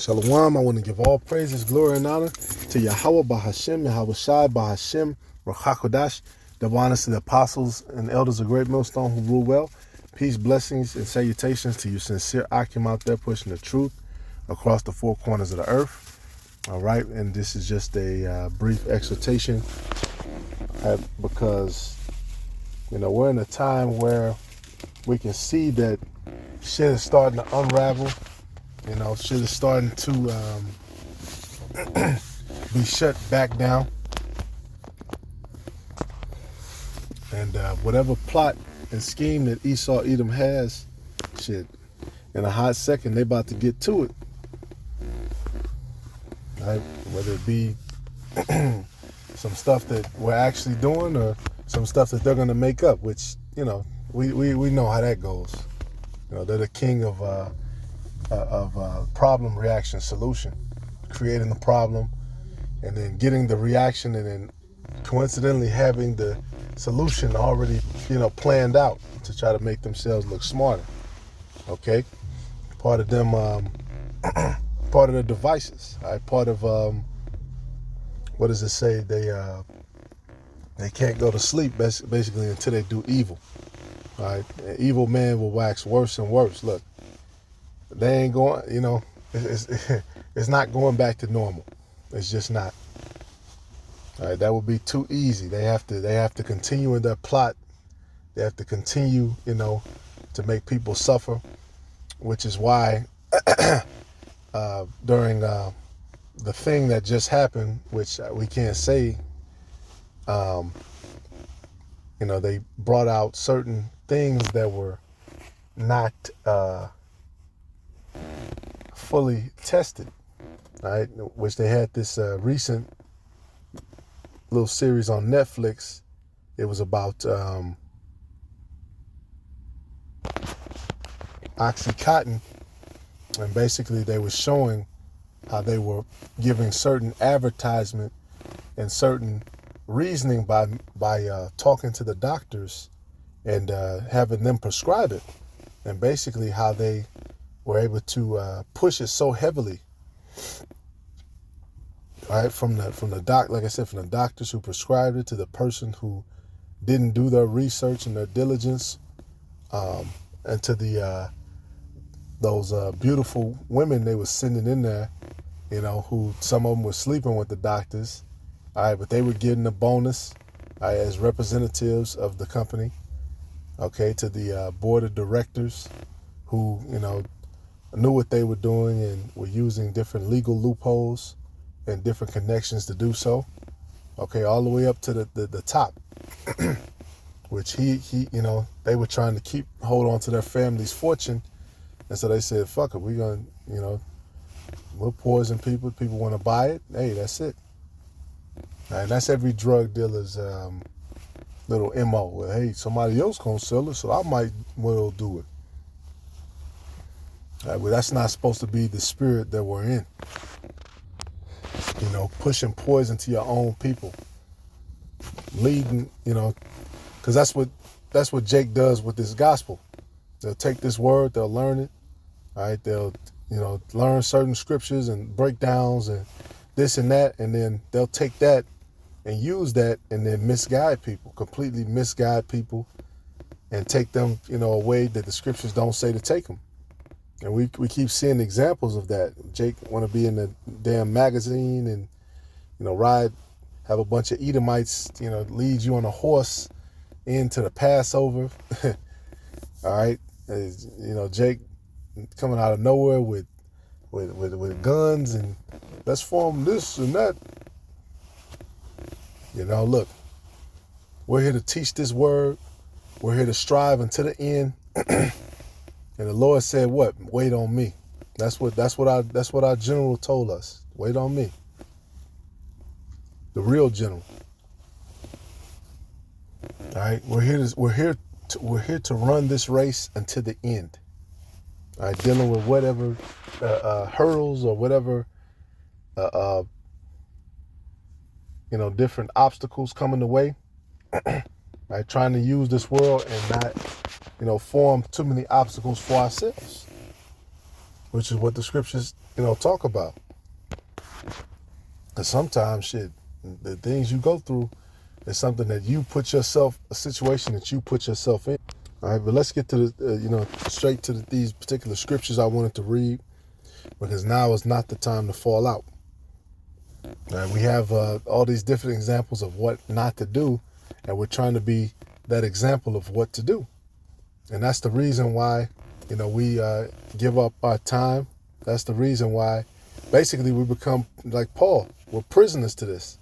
Shalom, I want to give all praises, glory, and honor to Yahweh Bahashem, Yahweh Shai Bahashem, Rachakodash, double honors to the apostles and elders of Great Millstone who rule well. Peace, blessings, and salutations to you sincere Akim out there pushing the truth across the four corners of the earth. All right, and this is just a brief exhortation because, we're in a time where we can see that shit is starting to unravel. Shit is starting to be shut back down. And whatever plot and scheme that Esau Edom has, shit, in a hot second, they about to get to it. Right? Whether it be some stuff that we're actually doing or some stuff that they're going to make up, which, we know how that goes. They're the king of problem, reaction, solution. Creating the problem and then getting the reaction and then coincidentally having the solution already, planned out to try to make themselves look smarter. Okay? Part of them, part of the devices. Right? Part of, what does it say? They can't go to sleep basically until they do evil. Right? An evil man will wax worse and worse. Look, they ain't going, it's not going back to normal. It's just not. All right, that would be too easy. They have to continue in their plot. They have to continue, to make people suffer, which is why during the thing that just happened, which we can't say, they brought out certain things that were not fully tested, right? Which they had this recent little series on Netflix. It was about Oxycontin, and basically they were showing how they were giving certain advertisement and certain reasoning by talking to the doctors and having them prescribe it, and basically how they were able to push it so heavily. All right, from the doc, like I said, from the doctors who prescribed it to the person who didn't do their research and their diligence, and to the those beautiful women they were sending in there, who some of them were sleeping with the doctors. All right, but they were getting a bonus, all right, as representatives of the company. Okay, to the board of directors, who knew what they were doing and were using different legal loopholes and different connections to do so. Okay, all the way up to the top, which he they were trying to hold on to their family's fortune, and so they said, "Fuck it, we're gonna, we'll poison people. People want to buy it. Hey, that's it." And that's every drug dealer's little MO. Well, hey, somebody else gonna sell it, so I might well do it. Well, that's not supposed to be the spirit that we're in. Pushing poison to your own people, leading, because that's what Jake does with this gospel. They'll take this word, they'll learn it, all right. They'll learn certain scriptures and breakdowns and this and that, and then they'll take that and use that and then completely misguide people, and take them, a way that the scriptures don't say to take them. And we keep seeing examples of that. Jake want to be in the damn magazine and, have a bunch of Edomites, lead you on a horse into the Passover. All right. Jake coming out of nowhere with guns and let's form this and that. Look, we're here to teach this word. We're here to strive until the end. And the Lord said, "What? Wait on me." That's what our general told us. Wait on me. The real general. All right, we're here to run this race until the end. All right, dealing with whatever hurdles or whatever different obstacles coming the way. Right, trying to use this world and not form too many obstacles for ourselves. which is what the scriptures, talk about. And sometimes shit, the things you go through is something that a situation that you put yourself in. All right, but let's get to straight to these particular scriptures I wanted to read, because now is not the time to fall out. All right, we have all these different examples of what not to do, and we're trying to be that example of what to do. And that's the reason why, we give up our time. That's the reason why, basically, we become like Paul. We're prisoners to this.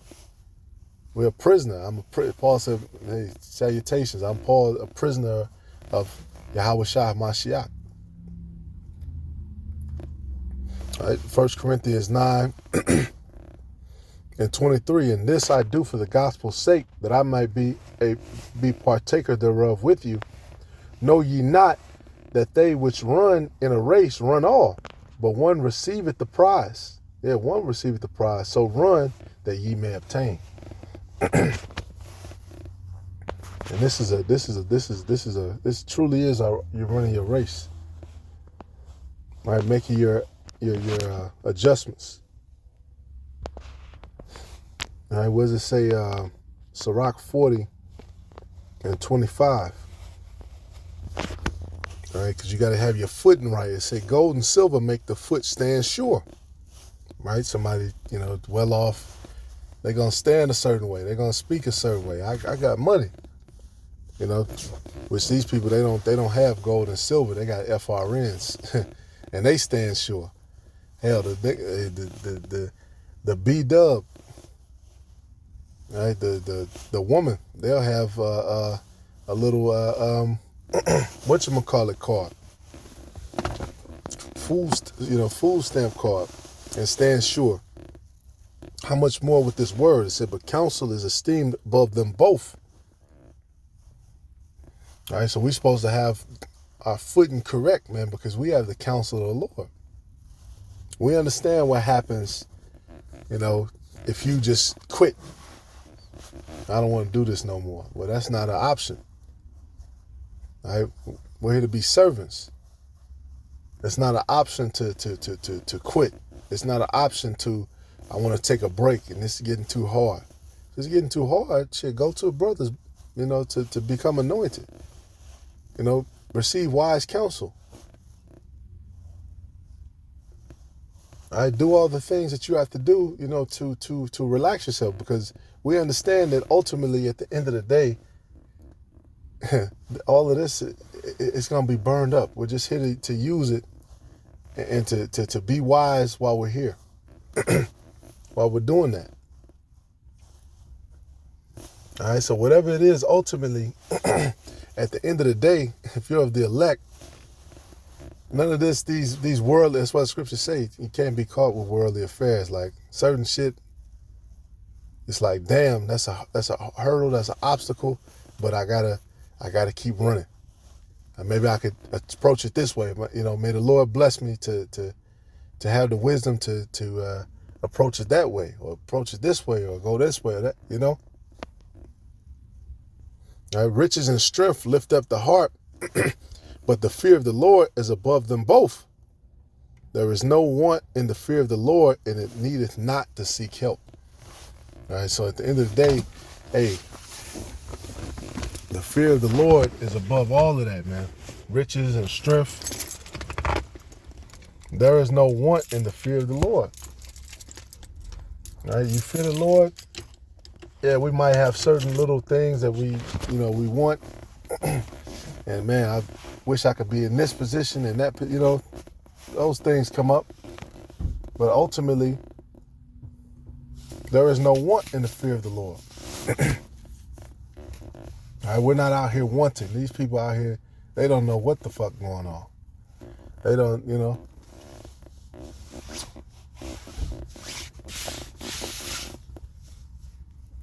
We're a prisoner. Paul said, hey, salutations. I'm Paul, a prisoner of Yahweh Shah Mashiach. All right, 1 Corinthians 9 and 23. And this I do for the gospel's sake, that I might be partaker thereof with you. Know ye not that they which run in a race run all, but one receiveth the prize. Yeah, one receiveth the prize. So run that ye may obtain. And this truly is you're running your race. Right, making your adjustments. All right, what does it say? Sirach 40 and 25. All right, because you got to have your footing right. It say gold and silver make the foot stand sure. Right, somebody well off, they're gonna stand a certain way. They're gonna speak a certain way. I got money, which these people they don't have gold and silver. They got FRNs, and they stand sure. Hell, the B-dub, right? The woman, they'll have a little whatchamacallit card, food stamp card, and stand sure. How much more with this word? It said, but counsel is esteemed above them both. All right, so we're supposed to have our footing correct, man, because we have the counsel of the Lord. We understand what happens, if you just quit. I don't want to do this no more. Well, that's not an option. All right, we're here to be servants. It's not an option to quit. It's not an option to, I want to take a break and this is getting too hard. If it's getting too hard, shit, go to a brother's, to become anointed. Receive wise counsel. All right, do all the things that you have to do, to relax yourself, because we understand that ultimately at the end of the day, all of this, it's going to be burned up. We're just here to use it and to be wise while we're here. While we're doing that. All right, so whatever it is, ultimately, at the end of the day, if you're of the elect, none of this, these worldly, that's what the scriptures say, you can't be caught with worldly affairs. Like certain shit, it's like, damn, that's a hurdle, that's an obstacle, but I gotta keep running. And maybe I could approach it this way. May the Lord bless me to have the wisdom to approach it that way, or approach it this way, or go this way, or that, All right, riches and strength lift up the heart, but the fear of the Lord is above them both. There is no want in the fear of the Lord, and it needeth not to seek help. All right, so at the end of the day, hey, the fear of the Lord is above all of that, man. Riches and strength. There is no want in the fear of the Lord. All right, you fear the Lord. Yeah, we might have certain little things that we want. And man, I wish I could be in this position and that, those things come up. But ultimately, there is no want in the fear of the Lord. All right, we're not out here wanting. These people out here, they don't know what the fuck going on. They don't,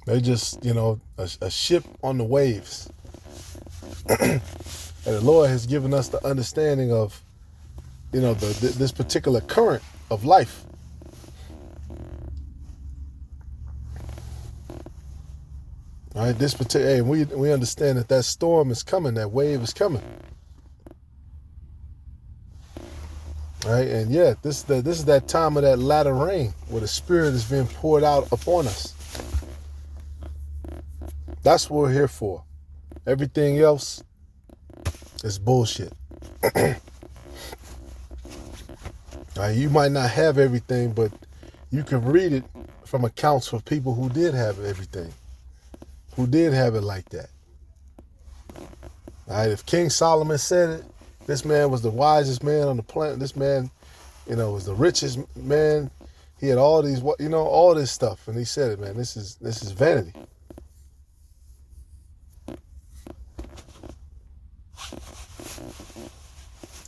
They just, a ship on the waves. And the Lord has given us the understanding of, this particular current of life. All right, we understand that storm is coming, that wave is coming. Right? And yeah, this is that time of that latter rain where the Spirit is being poured out upon us. That's what we're here for. Everything else is bullshit. Right? You might not have everything, but you can read it from accounts of people who did have everything, who did have it like that. All right? If King Solomon said it, this man was the wisest man on the planet. This man, was the richest man. He had all these, all this stuff, and he said it, man. This is vanity.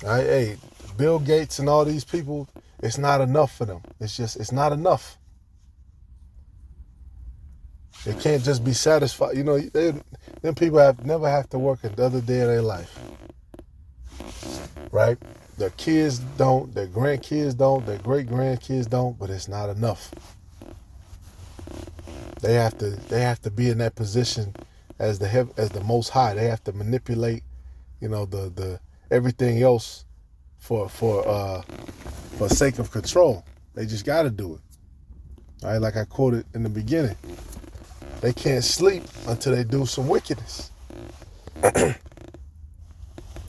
All right, hey, Bill Gates and all these people, it's not enough for them. It's not enough. They can't just be satisfied. Them people never have to work another day of their life. Right? Their kids don't, their grandkids don't, their great grandkids don't, but it's not enough. They have to be in that position as the Most High. They have to manipulate, the everything else for sake of control. They just got to do it. All right, like I quoted in the beginning. They can't sleep until they do some wickedness.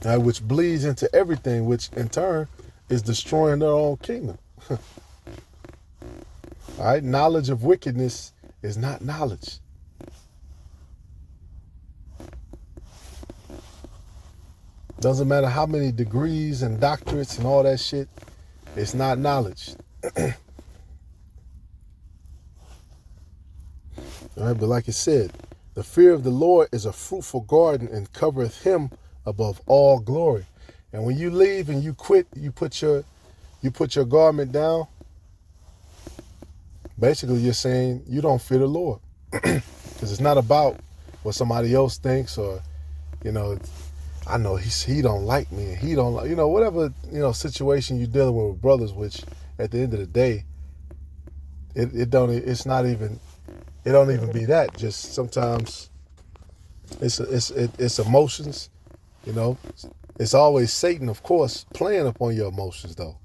Right, which bleeds into everything, which in turn is destroying their own kingdom. All right, knowledge of wickedness is not knowledge. Doesn't matter how many degrees and doctorates and all that shit, it's not knowledge. All right, but like it said, the fear of the Lord is a fruitful garden and covereth him above all glory. And when you leave and you quit, you put your garment down. Basically, you're saying you don't fear the Lord, because it's not about what somebody else thinks, or I know he don't like me, and he don't like whatever situation you're dealing with brothers. Which at the end of the day, it don't even be that. Just sometimes it's emotions. It's always Satan, of course, playing upon your emotions, though.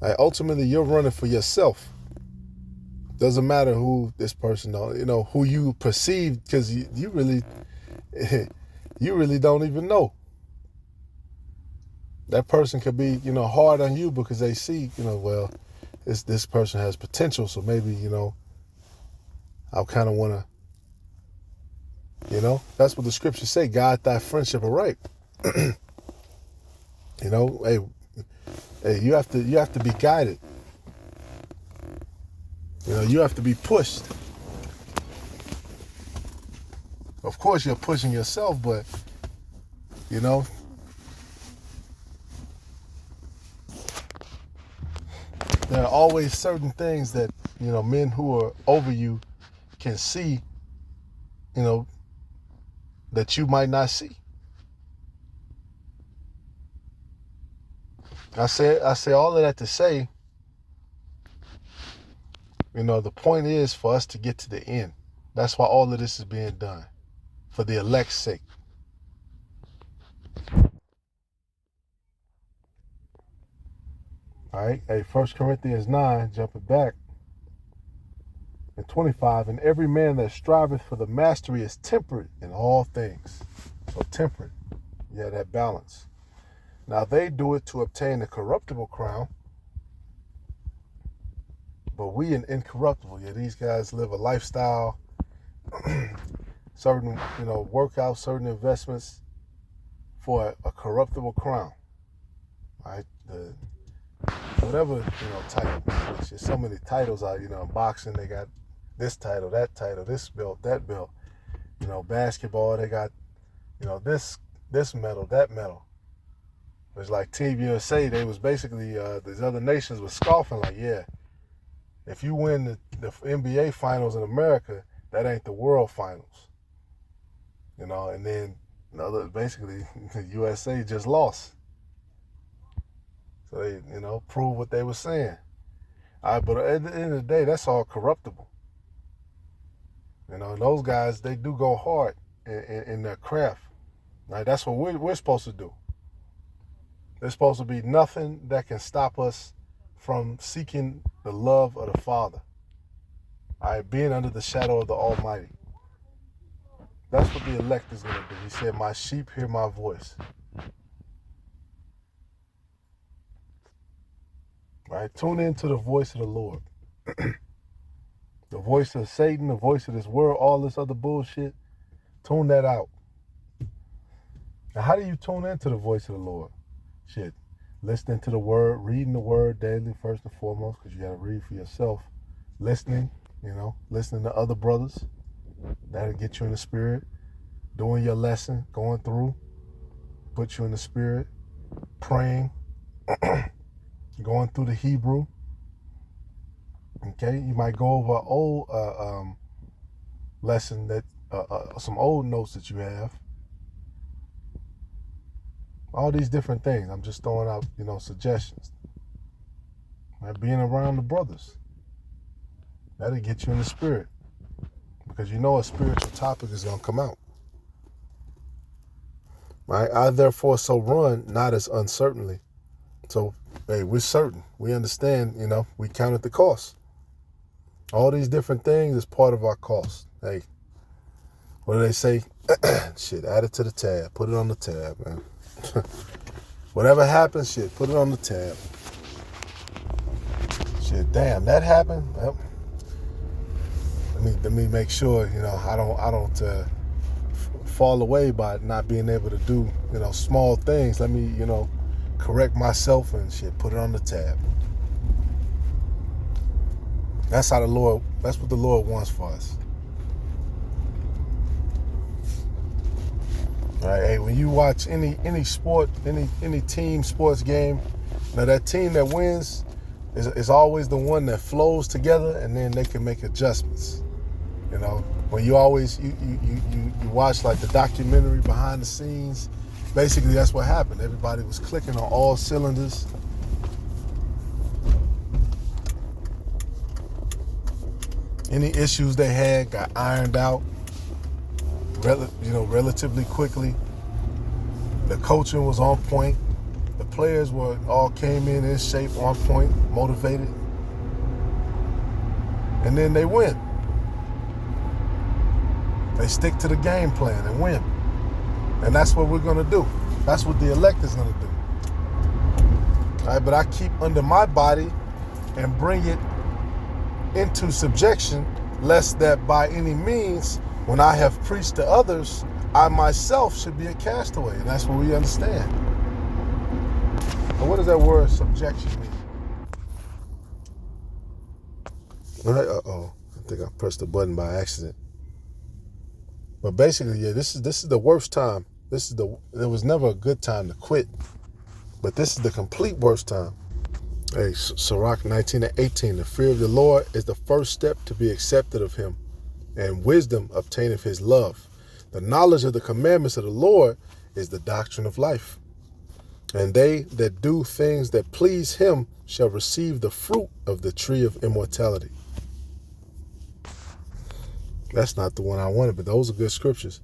Like, ultimately, you're running for yourself. Doesn't matter who this person, who you perceive, because you really don't even know. That person could be, hard on you because they see, well, this person has potential, so maybe, I kind of want to, that's what the scriptures say. God, thy friendship are right. Hey, you have to be guided. You have to be pushed. Of course, you're pushing yourself, but there are always certain things that men who are over you can see, that you might not see. I say all of that to say, the point is for us to get to the end. That's why all of this is being done, for the elect's sake. All right, hey, 1 Corinthians 9, jumping back, and 25, and every man that striveth for the mastery is temperate in all things. So temperate, yeah, that balance. Now they do it to obtain a corruptible crown, but we an incorruptible. Yeah, these guys live a lifestyle, certain, workouts, certain investments for a corruptible crown. Right? Whatever, title. There's so many titles out, in boxing, they got this title, this belt, that belt. Basketball, they got, this medal, that medal. It's like Team USA, they was basically, these other nations was scoffing like, yeah, if you win the NBA finals in America, that ain't the world finals. And then basically the USA just lost. So they, prove what they were saying. All right, but at the end of the day, that's all corruptible. Those guys, they do go hard in their craft. Right? That's what we're supposed to do. There's supposed to be nothing that can stop us from seeking the love of the Father. All right, being under the shadow of the Almighty. That's what the elect is going to do. He said, my sheep hear my voice. Right? Tune into the voice of the Lord. The voice of Satan, the voice of this world, all this other bullshit. Tune that out. Now, how do you tune into the voice of the Lord? Shit. Listening to the word, reading the word daily, first and foremost, because you got to read for yourself. Listening, listening to other brothers. That'll get you in the spirit. Doing your lesson, going through, put you in the spirit. Praying, going through the Hebrew. Okay, you might go over an old lesson that, some old notes that you have. All these different things. I'm just throwing out, suggestions. Right? Being around the brothers. That'll get you in the spirit. Because a spiritual topic is going to come out. Right? I therefore so run, not as uncertainly. So, hey, we're certain. We understand, we counted the cost. All these different things is part of our cost. Hey, what do they say? Shit, add it to the tab. Put it on the tab, man. Whatever happens, shit, put it on the tab. Shit, damn, that happened. Well, let me make sure, I don't fall away by not being able to do, small things. Let me, correct myself and shit, put it on the tab. That's what the Lord wants for us. All right, hey, when you watch any sport, any team sports game, now that team that wins is always the one that flows together, and then they can make adjustments. When you always you watch like the documentary behind the scenes, basically that's what happened. Everybody was clicking on all cylinders. Any issues they had got ironed out, relatively quickly. The coaching was on point. The players all came in shape, on point, motivated. And then they win. They stick to the game plan and win. And that's what we're going to do. That's what the elect is going to do. All right, but I keep under my body and bring it into subjection, lest that by any means, when I have preached to others, I myself should be a castaway. And that's what we understand. And what does that word subjection mean? All right, I think I pressed the button by accident. But basically, yeah, this is the worst time. There was never a good time to quit. But this is the complete worst time. Hey, Sirach 19:18, the fear of the Lord is the first step to be accepted of him, and wisdom obtaineth his love. The knowledge of the commandments of the Lord is the doctrine of life. And they that do things that please him shall receive the fruit of the tree of immortality. That's not the one I wanted, but those are good scriptures.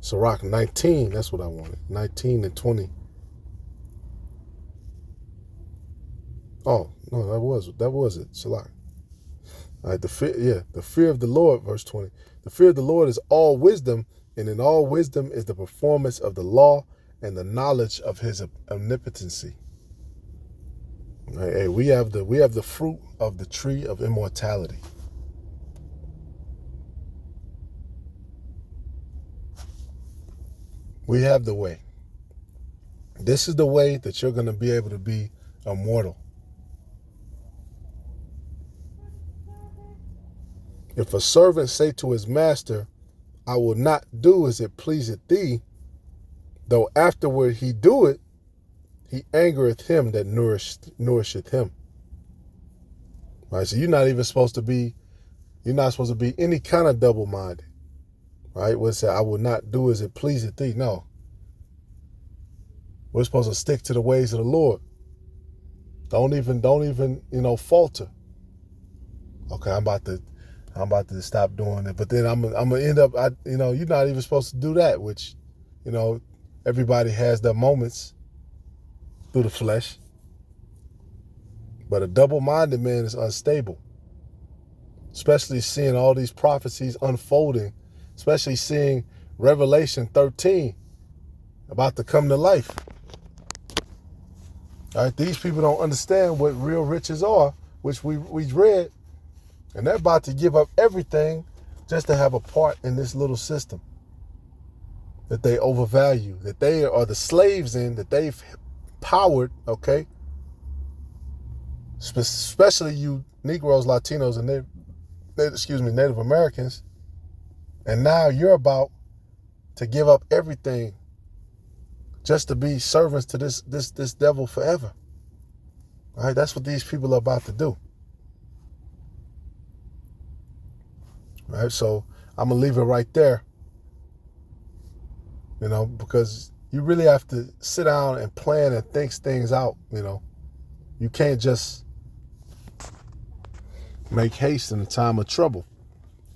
Sirach 19, that's what I wanted. 19 and 20. Oh, no, that was it. Sirach. All right, the fear of the Lord, verse 20. The fear of the Lord is all wisdom, and in all wisdom is the performance of the law and the knowledge of his omnipotency. All right, hey, we have the fruit of the tree of immortality. We have the way. This is the way that you're going to be able to be immortal. If a servant say to his master, I will not do as it pleaseth thee, though afterward he do it, he angereth him that nourisheth him. Right, so you're not supposed to be any kind of double-minded. Right? Where it said, I will not do as it pleaseth thee. No. We're supposed to stick to the ways of the Lord. Don't even, falter. Okay, I'm about to stop doing it. But then I'm gonna end up, you're not even supposed to do that, which, everybody has their moments. through the flesh. But a double-minded man is unstable, especially seeing all these prophecies unfolding, especially seeing Revelation 13 about to come to life. All right, these people don't understand what real riches are, which we read, and they're about to give up everything just to have a part in this little system that they overvalue, that they are the slaves in, that they've powered, okay? Especially you Negroes, Latinos, and Native Americans. And now you're about to give up everything just to be servants to this devil forever. All right, that's what these people are about to do. All right, so I'm gonna leave it right there. Because you really have to sit down and plan and think things out. You can't just make haste in a time of trouble.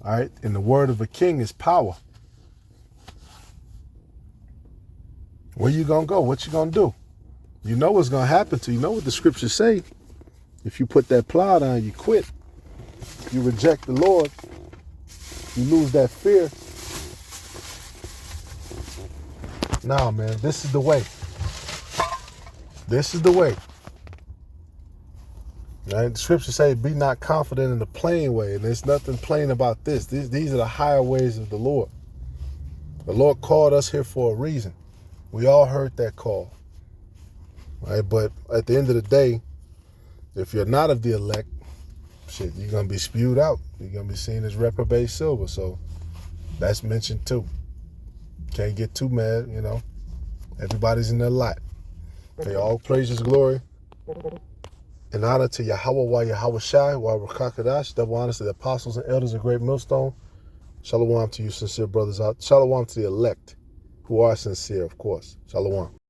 All right, and the word of a king is power. Where you gonna go? What you gonna do? You know what's gonna happen to you. You know what the scriptures say. If you put that plow down, you quit. You reject the Lord, you lose that fear. Nah, man, this is the way. This is the way. Right? The scriptures say, be not confident in the plain way. And there's nothing plain about this. These are the higher ways of the Lord. The Lord called us here for a reason. We all heard that call. Right? But at the end of the day, if you're not of the elect, you're going to be spewed out. You're going to be seen as reprobate silver. So that's mentioned too. Can't get too mad, Everybody's in their lot. May all praises, glory, and honor to Yahweh, Yahweh Shai, Rakakadash, double honors to the apostles and elders of Great Millstone. Shalom to you, sincere brothers out. Shalom to the elect, who are sincere, of course. Shalom.